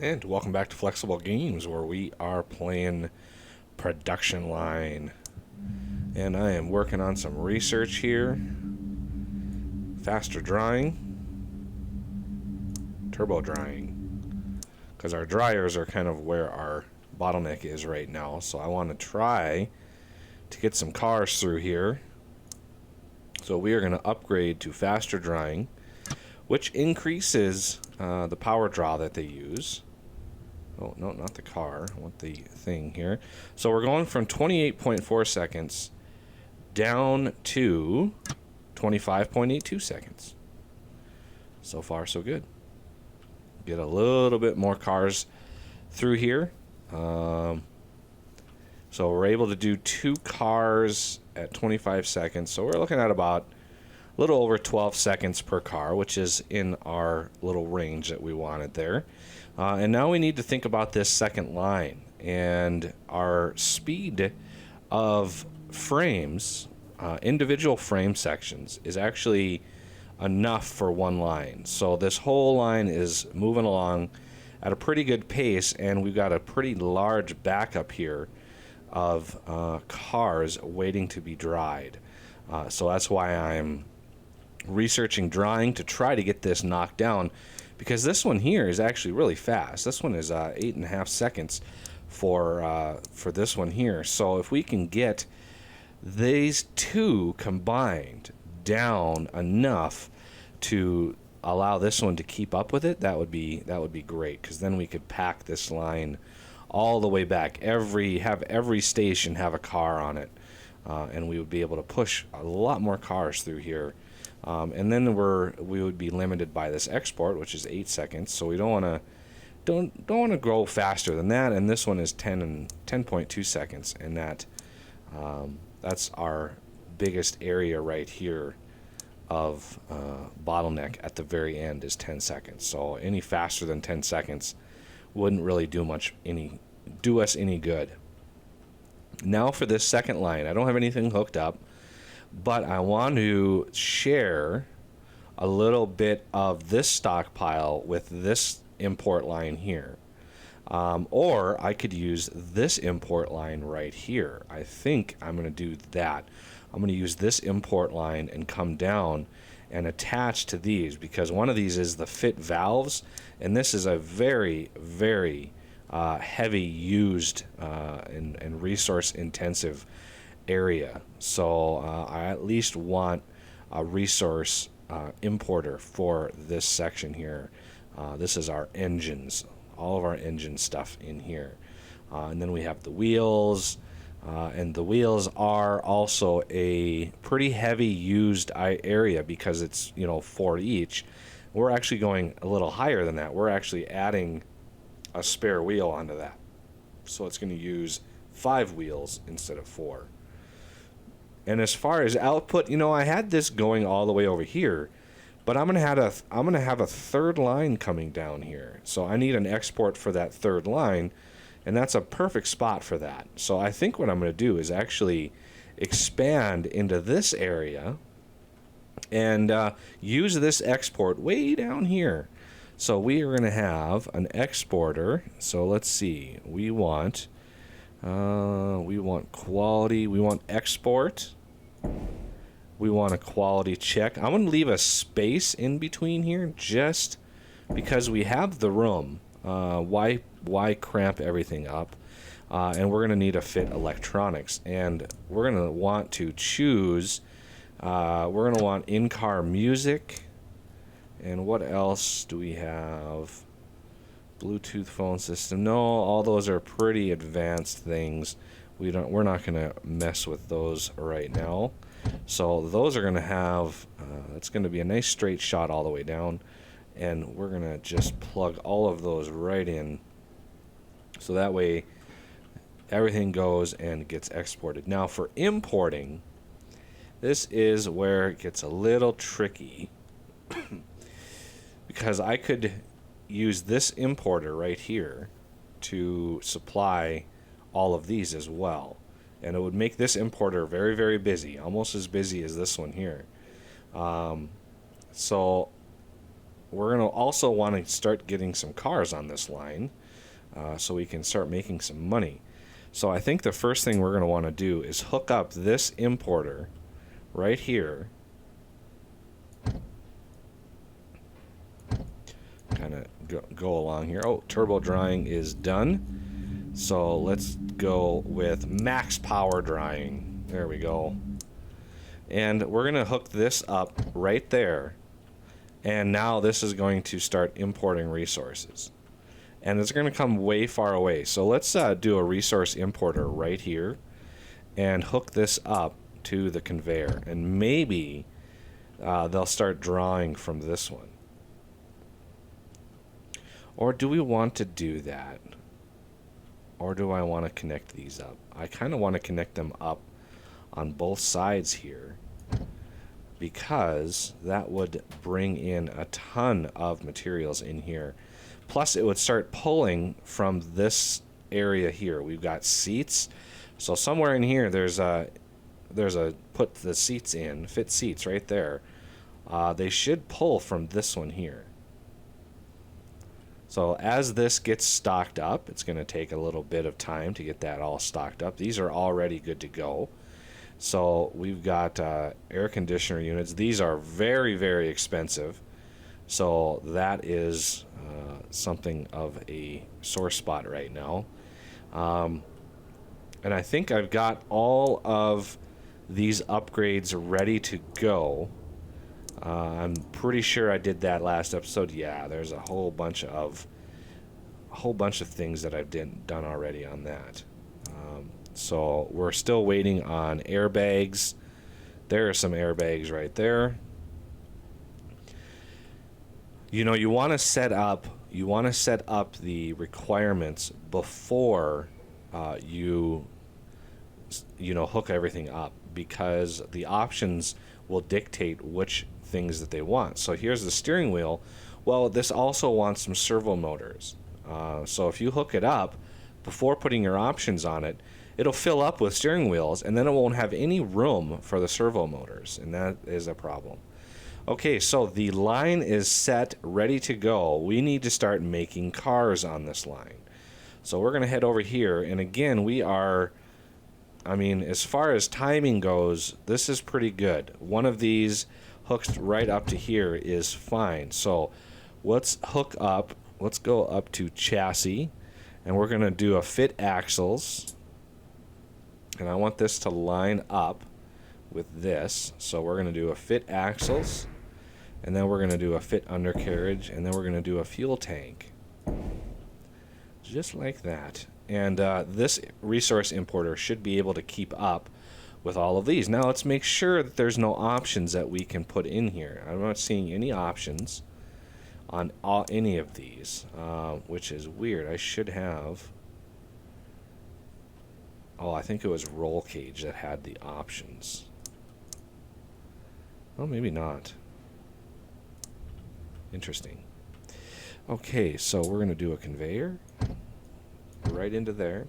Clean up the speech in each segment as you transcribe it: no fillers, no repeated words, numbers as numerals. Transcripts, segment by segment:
And welcome back to Flexible Games, where we are playing Production Line. And I am working on some research here. Faster drying. Turbo drying. Because our dryers are kind of where our bottleneck is right now. So I want to try to get some cars through here. So we are going to upgrade to faster drying, which increases the power draw that they use. Oh, no, not the car. I want the thing here. So we're going from 28.4 seconds down to 25.82 seconds. So far, so good. Get a little bit more cars through here. So we're able to do 2 cars at 25 seconds. So we're looking at about a little over 12 seconds per car, which is in our little range that we wanted there. And now we need to think about this second line, and our speed of frames, individual frame sections, is actually enough for one line. So this whole line is moving along at a pretty good pace, and we've got a pretty large backup here of cars waiting to be dried. So that's why I'm researching drying to try to get this knocked down, because this one here is actually really fast. This one is 8.5 seconds for this one here. So if we can get these two combined down enough to allow this one to keep up with it, that would be great, because then we could pack this line all the way back. Have every station have a car on it, and we would be able to push a lot more cars through here. And then we would be limited by this export, which is 8 seconds. So we don't want to go faster than that. And this one is 10.2 seconds, and that's our biggest area right here of bottleneck at the very end is 10 seconds. So any faster than 10 seconds wouldn't really do us any good. Now for this second line, I don't have anything hooked up, but I want to share a little bit of this stockpile with this import line here. Or I could use this import line right here. I think I'm going to do that. I'm going to use this import line and come down and attach to these, because one of these is the fit valves, and this is a very, very heavy used and resource intensive area. So I at least want a resource importer for this section here. This is our engines, all of our engine stuff in here. And then we have the wheels, and the wheels are also a pretty heavy used area, because it's 4 each. We're actually going a little higher than that. We're actually adding a spare wheel onto that, so it's going to use 5 wheels instead of 4. And as far as output, I had this going all the way over here, but I'm gonna have a third line coming down here. So I need an export for that third line, and that's a perfect spot for that. So I think what I'm gonna do is actually expand into this area and use this export way down here. So we are gonna have an exporter. So let's see, we want quality, we want export, we want a quality check. I'm going to leave a space in between here just because we have the room. Why cramp everything up? And we're going to need a fit electronics, and we're going to want to choose, we're going to want in-car music, and what else do we have? Bluetooth phone system. No, all those are pretty advanced things. We're not going to mess with those right now. So those are going to have, that's going to be a nice straight shot all the way down, and we're going to just plug all of those right in, so that way everything goes and gets exported. Now for importing, this is where it gets a little tricky because I could use this importer right here to supply all of these as well, and it would make this importer very, very busy, almost as busy as this one here. So we're going to also want to start getting some cars on this line so we can start making some money. So I think the first thing we're going to want to do is hook up this importer right here. Kind of go along here. Oh, turbo drying is done. So let's go with max power drying. There we go. And we're going to hook this up right there. And now this is going to start importing resources. And it's going to come way far away. So let's do a resource importer right here and hook this up to the conveyor. And maybe they'll start drawing from this one. Or do we want to do that? Or do I want to connect these up? I kind of want to connect them up on both sides here, because that would bring in a ton of materials in here. Plus it would start pulling from this area here. We've got seats. So somewhere in here there's a put the seats in, fit seats right there. They should pull from this one here. So as this gets stocked up, it's going to take a little bit of time to get that all stocked up. These are already good to go. So we've got air conditioner units. These are very, very expensive. So that is something of a sore spot right now. And I think I've got all of these upgrades ready to go. I'm pretty sure I did that last episode. Yeah, there's a whole bunch of things that I've done already on that. So we're still waiting on airbags. There are some airbags right there. You know, you want to set up the requirements before you hook everything up, because the options will dictate which things that they want. So here's the steering wheel. Well, this also wants some servo motors. So if you hook it up before putting your options on it, it'll fill up with steering wheels, and then it won't have any room for the servo motors, and that is a problem. Okay, so the line is set, ready to go. We need to start making cars on this line. So we're going to head over here, and again, as far as timing goes, this is pretty good. One of these hooked right up to here is fine. So let's go up to chassis, and we're going to do a fit axles. And I want this to line up with this. So we're going to do a fit axles, and then we're going to do a fit undercarriage, and then we're going to do a fuel tank. Just like that. And this resource importer should be able to keep up with all of these. Now let's make sure that there's no options that we can put in here. I'm not seeing any options on any of these, which is weird. I should have... Oh, I think it was roll cage that had the options. Well, maybe not. Interesting. Okay, so we're going to do a conveyor right into there.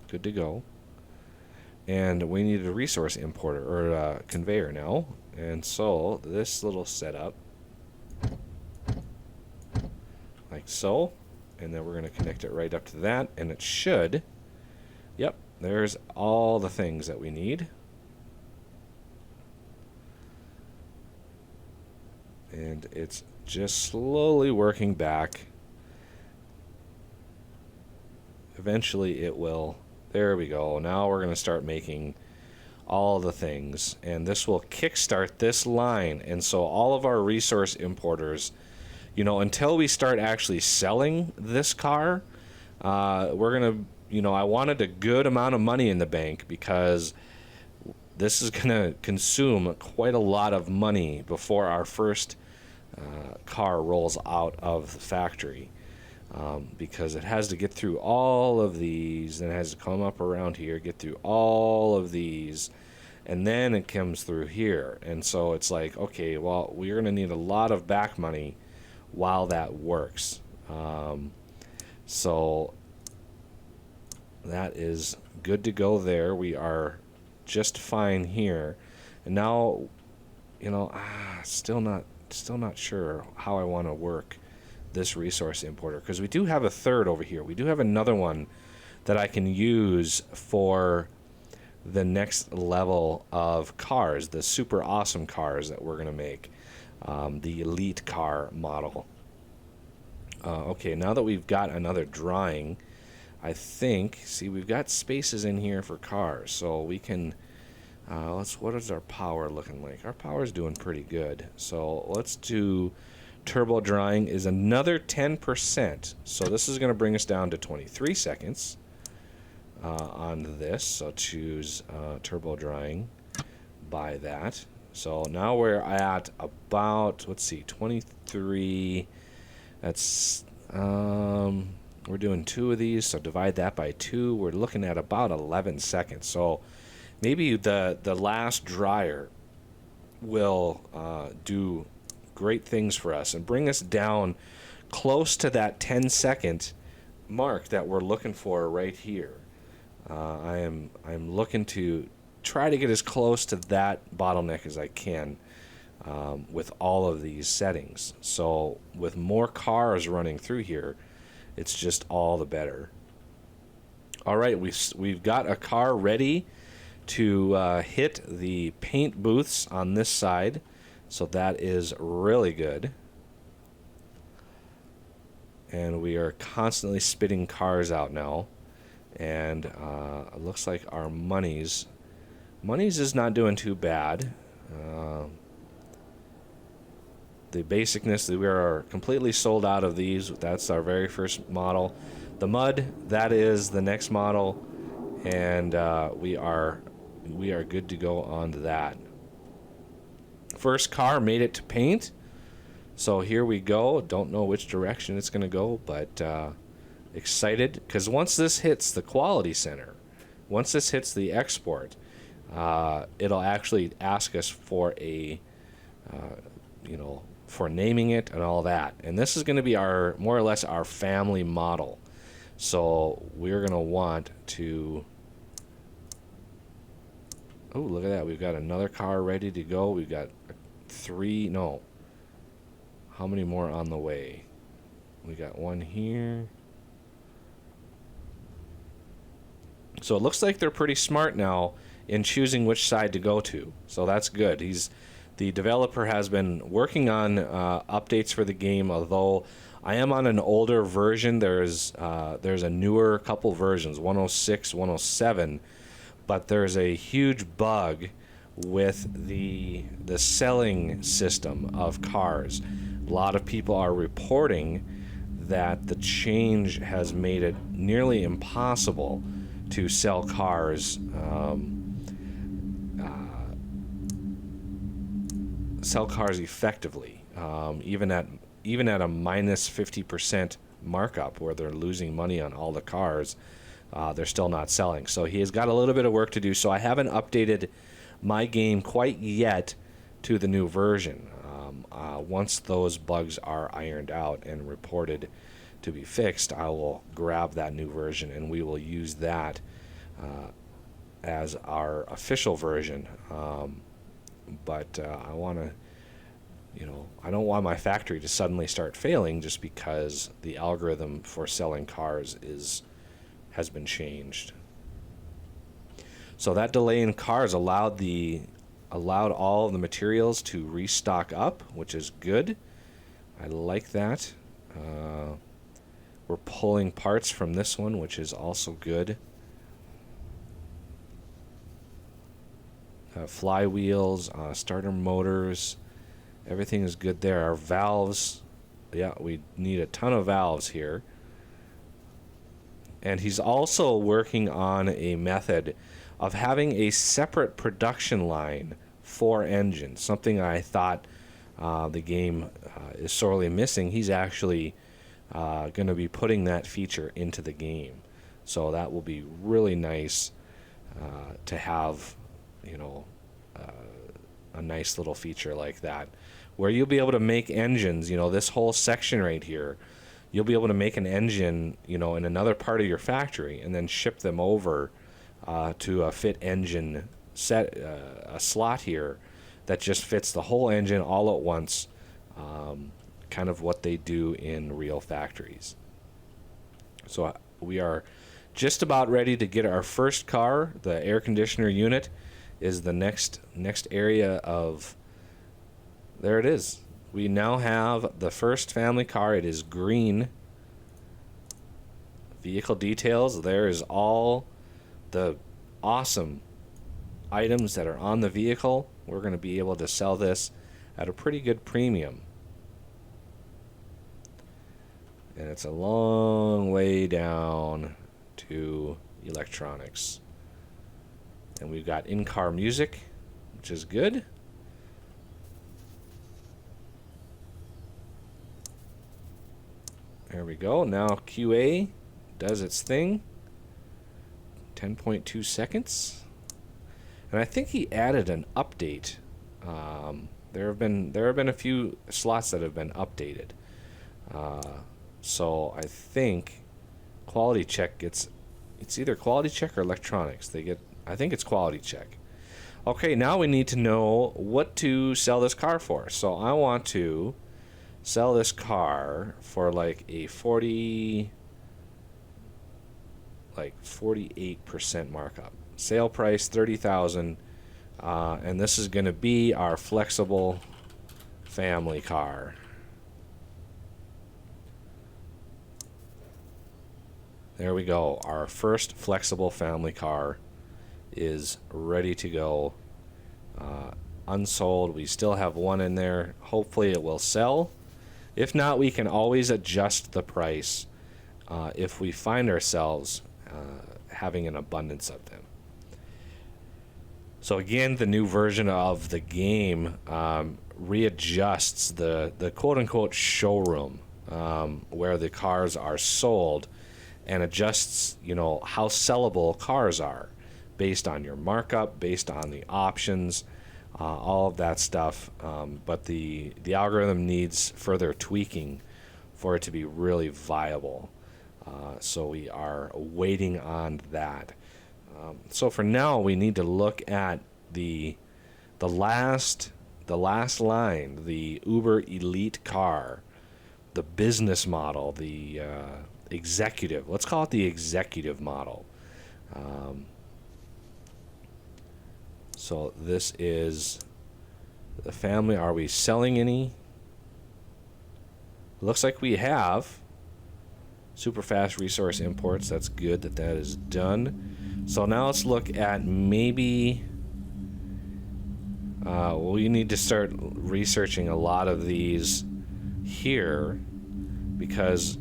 Good to go. And we need a resource importer, or a conveyor now. And so this little setup, like so. And then we're going to connect it right up to that, and it should... Yep, there's all the things that we need. And it's just slowly working back. Eventually it will. There we go. Now we're going to start making all the things. And this will kickstart this line. And so all of our resource importers, until we start actually selling this car, we're going to... I wanted a good amount of money in the bank, because this is going to consume quite a lot of money before our first car rolls out of the factory, because it has to get through all of these, and it has to come up around here, get through all of these, and then it comes through here. And so it's like, okay, well, we're going to need a lot of back money while that works. So that is good to go there. We are just fine here. And now, still not still not sure how I want to work this resource importer, because we do have a third over here. We do have another one that I can use for the next level of cars, the super awesome cars that we're going to make, the elite car model. Okay, now that we've got another drawing, I think, see, we've got spaces in here for cars, so we can, what is our power looking like? Our power is doing pretty good, so let's do turbo drawing is another 10%, so this is going to bring us down to 23 seconds. On this, so choose turbo drawing by that. So now we're at about, let's see, 23. That's we're doing 2 of these, so divide that by 2. We're looking at about 11 seconds. So maybe the last dryer will do great things for us and bring us down close to that 10-second mark that we're looking for right here. I'm looking to try to get as close to that bottleneck as I can with all of these settings. So with more cars running through here, it's just all the better. All right, we've got a car ready to hit the paint booths on this side, so that is really good. And we are constantly spitting cars out now. And it looks like our monies is not doing too bad. The basicness, we are completely sold out of these. That's our very first model. The mud, that is the next model, and we are good to go on to that. First car made it to paint, so here we go. Don't know which direction it's going to go, but excited, because once this hits the quality center, once this hits the export, it'll actually ask us for a for naming it and all that, and this is going to be our more or less our family model, so we're going to want to, oh, look at that, we've got another car ready to go. We've got how many more on the way? We got one here. So it looks like they're pretty smart now in choosing which side to go to. So that's good. The developer has been working on updates for the game, although I am on an older version. There's a newer couple versions, 106, 107, but there's a huge bug with the selling system of cars. A lot of people are reporting that the change has made it nearly impossible to sell cars effectively, even at a minus 50% markup, where they're losing money on all the cars. They're still not selling. So he has got a little bit of work to do. So I haven't updated my game quite yet to the new version. Once those bugs are ironed out and reported to be fixed, I will grab that new version and we will use that as our official version. But I want to, I don't want my factory to suddenly start failing just because the algorithm for selling cars has been changed. So that delay in cars allowed all of the materials to restock up, which is good. I like that. We're pulling parts from this one, which is also good. Flywheels, starter motors, everything is good there. Our valves, yeah, we need a ton of valves here. And he's also working on a method of having a separate production line for engines, something I thought the game is sorely missing. He's actually going to be putting that feature into the game. So that will be really nice to have, a nice little feature like that, where you'll be able to make engines, this whole section right here, you'll be able to make an engine, in another part of your factory and then ship them over to a fit engine set, a slot here that just fits the whole engine all at once kind of what they do in real factories. So we are just about ready to get our first car. The air conditioner unit is the next area of, there it is. We now have the first family car. It is green. Vehicle details. There is all the awesome items that are on the vehicle. We're going to be able to sell this at a pretty good premium. And it's a long way down to electronics. And we've got in-car music, which is good. There we go. Now QA does its thing. 10.2 seconds. And I think he added an update. There have been a few slots that have been updated. So I think quality check gets, it's either quality check or electronics. I think it's quality check. Okay, now we need to know what to sell this car for. So I want to sell this car for like a 48% markup. Sale price $30,000, and this is going to be our flexible family car. There we go. Our first flexible family car is ready to go. Unsold. We still have one in there. Hopefully it will sell. If not, we can always adjust the price if we find ourselves having an abundance of them. So again, the new version of the game readjusts the quote-unquote showroom where the cars are sold, and adjusts, how sellable cars are based on your markup, based on the options, all of that stuff. But the algorithm needs further tweaking for it to be really viable. So we are waiting on that. So for now, we need to look at the last line, the Uber Elite car, the business model, the executive. Let's call it the executive model. So this is the family. Are we selling any? Looks like we have. Super fast resource imports. That's good that is done. So now let's look at maybe. We need to start researching a lot of these here, because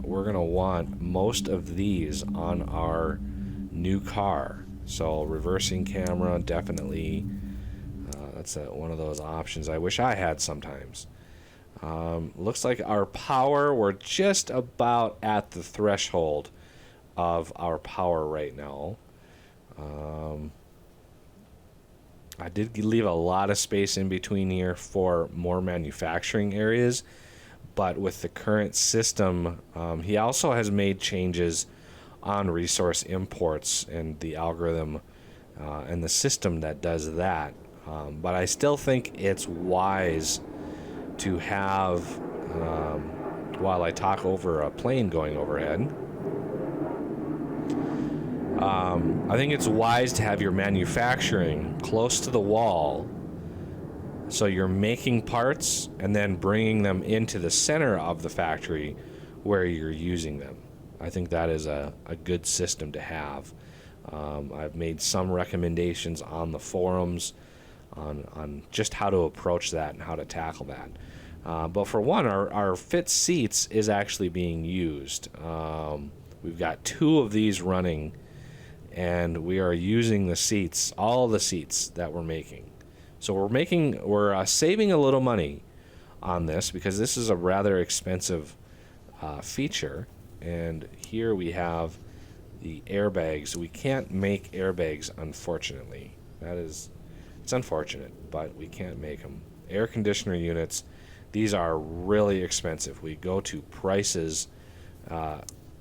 we're going to want most of these on our new car. So reversing camera, definitely. That's one of those options I wish I had sometimes. Looks like our power, we're just about at the threshold of our power right now. I did leave a lot of space in between here for more manufacturing areas, but with the current system, he also has made changes on resource imports and the algorithm and the system that does that. But I still think it's wise to have, while I talk over a plane going overhead, I think it's wise to have your manufacturing close to the wall, so you're making parts and then bringing them into the center of the factory where you're using them. I think that is a good system to have. I've made some recommendations on the forums on just how to approach that and how to tackle that. But for one, our fit seats is actually being used. We've got 2 of these running, and we are using the seats, all the seats that we're making. So we're saving a little money on this, because this is a rather expensive feature. And here we have the airbags. We can't make airbags, unfortunately. It's unfortunate, but we can't make them. Air conditioner units, these are really expensive. We go to prices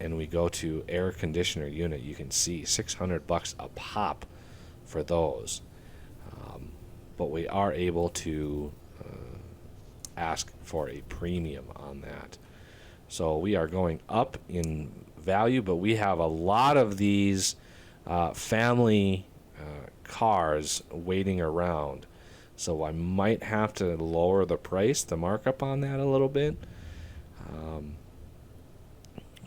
and we go to air conditioner unit. You can see $600 a pop for those. But we are able to ask for a premium on that. So we are going up in value, but we have a lot of these family cars waiting around. So I might have to lower the price, the markup on that a little bit.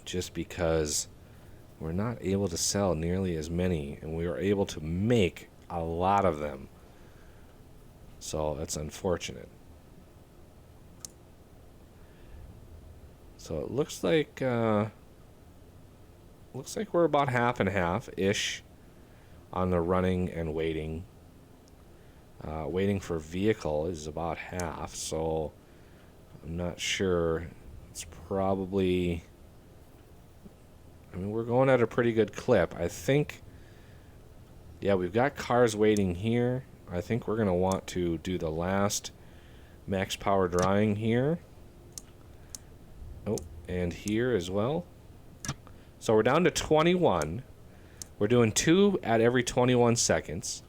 Just because we're not able to sell nearly as many, and we are able to make a lot of them. So that's unfortunate. So it looks like we're about half and half ish on the running and waiting. Waiting for vehicle is about half, so I'm not sure. It's probably, I mean, we're going at a pretty good clip. I think, yeah, we've got cars waiting here. I think we're going to want to do the last max power drawing here. Oh, and here as well. So we're down to 21. We're doing 2 at every 21 seconds,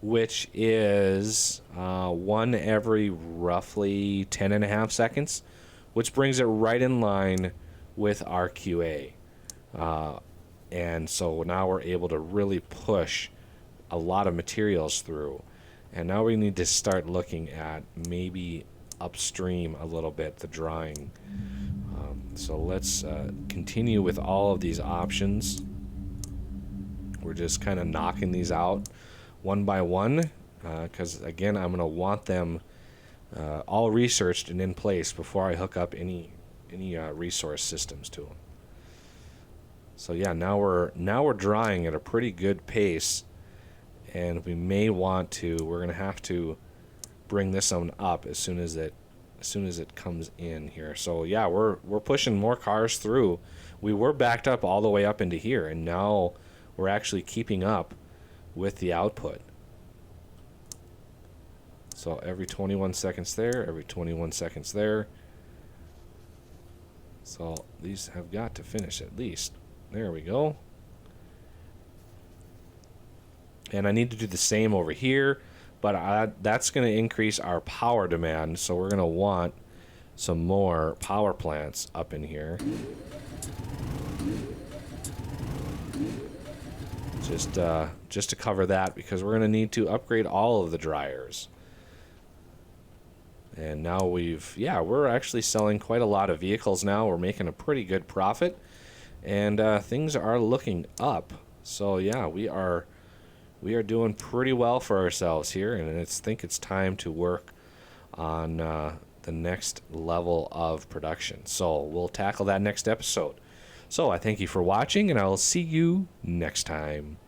which is 1 every roughly 10.5 seconds, which brings it right in line with our QA. And so now we're able to really push a lot of materials through. And now we need to start looking at maybe upstream a little bit, the drawing. So let's continue with all of these options. We're just kind of knocking these out one by one, because again, I'm going to want them all researched and in place before I hook up any resource systems to them. So yeah, now we're drawing at a pretty good pace, and we may want to. We're going to have to bring this one up as soon as it comes in here. So yeah, we're pushing more cars through. We were backed up all the way up into here, and now we're actually keeping up with the output. So every 21 seconds there, every 21 seconds there. So these have got to finish at least. There we go. And I need to do the same over here, but that's going to increase our power demand, so we're going to want some more power plants up in here. Just to cover that, because we're going to need to upgrade all of the dryers. And now we're actually selling quite a lot of vehicles now. We're making a pretty good profit, and things are looking up. So yeah, we are doing pretty well for ourselves here, and I think it's time to work on the next level of production. So we'll tackle that next episode. So I thank you for watching, and I'll see you next time.